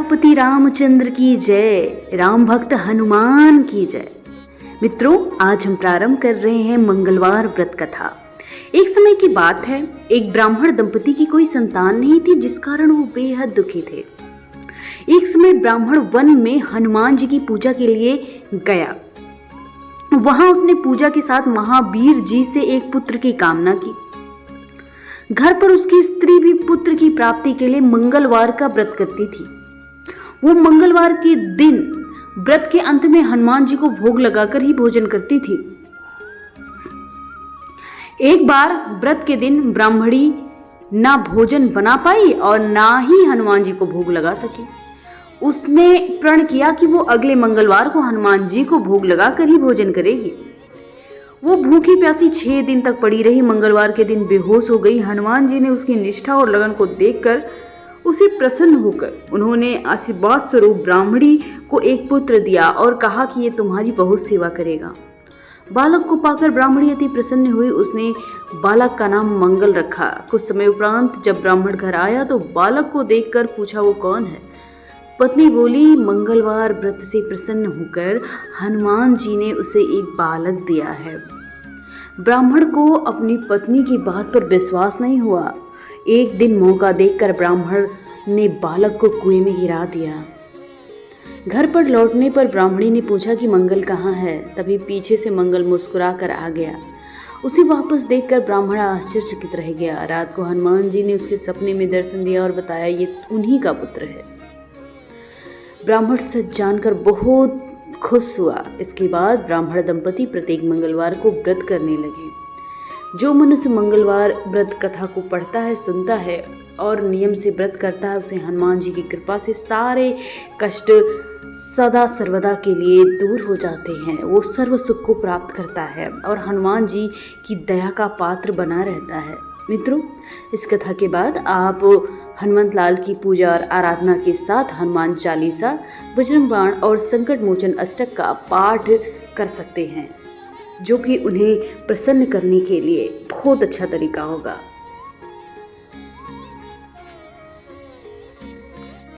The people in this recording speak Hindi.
सियापति रामचंद्र की जय, राम भक्त हनुमान की जय। मित्रों, आज हम प्रारंभ कर रहे हैं मंगलवार व्रत कथा। एक समय की बात है, एक ब्राह्मण दंपति की कोई संतान नहीं थी, जिस कारण वो बेहद दुखी थे। एक समय ब्राह्मण वन में हनुमान जी की पूजा के लिए गया। वहां उसने पूजा के साथ महावीर जी से एक पुत्र की कामना की। घर पर उसकी स्त्री भी पुत्र की प्राप्ति के लिए मंगलवार का व्रत करती थी। वो मंगलवार के दिन व्रत के अंत में हनुमान जी को भोग लगाकर ही भोजन करती थी। एक बार व्रत के दिन ब्राह्मणी ना भोजन बना पाई और ना ही हनुमान जी को भोग लगा सकी। उसने प्रण किया कि वो अगले मंगलवार को हनुमान जी को भोग लगाकर ही भोजन करेगी। वो भूखी प्यासी 6 दिन तक पड़ी रही। मंगलवार के दिन बेहोश हो गई। हनुमान जी ने उसकी निष्ठा और लगन को देखकर उसे प्रसन्न होकर उन्होंने आशीर्वाद स्वरूप ब्राह्मणी को एक पुत्र दिया और कहा कि ये तुम्हारी बहुत सेवा करेगा। बालक को पाकर ब्राह्मणी अति प्रसन्न हुई। उसने बालक का नाम मंगल रखा। कुछ समय उपरांत जब ब्राह्मण घर आया तो बालक को देखकर पूछा, वो कौन है? पत्नी बोली, मंगलवार व्रत से प्रसन्न होकर हनुमान जी ने उसे एक बालक दिया है। ब्राह्मण को अपनी पत्नी की बात पर विश्वास नहीं हुआ। एक दिन मौका देखकर ब्राह्मण ने बालक को कुएं में गिरा दिया। घर पर लौटने पर ब्राह्मणी ने पूछा कि मंगल कहाँ है? तभी पीछे से मंगल मुस्कुरा कर आ गया। उसे वापस देखकर ब्राह्मण आश्चर्यचकित रह गया। रात को हनुमान जी ने उसके सपने में दर्शन दिया और बताया, ये उन्हीं का पुत्र है। ब्राह्मण सच जानकर बहुत खुश हुआ। इसके बाद ब्राह्मण दंपति प्रत्येक मंगलवार को व्रत करने लगे। जो मनुष्य मंगलवार व्रत कथा को पढ़ता है, सुनता है और नियम से व्रत करता है, उसे हनुमान जी की कृपा से सारे कष्ट सदा सर्वदा के लिए दूर हो जाते हैं। वो सर्व सुख को प्राप्त करता है और हनुमान जी की दया का पात्र बना रहता है। मित्रों, इस कथा के बाद आप हनुमंत लाल की पूजा और आराधना के साथ हनुमान चालीसा, बजरंग बाण और संकट मोचन अष्टक का पाठ कर सकते हैं, जो कि उन्हें प्रसन्न करने के लिए बहुत अच्छा तरीका होगा।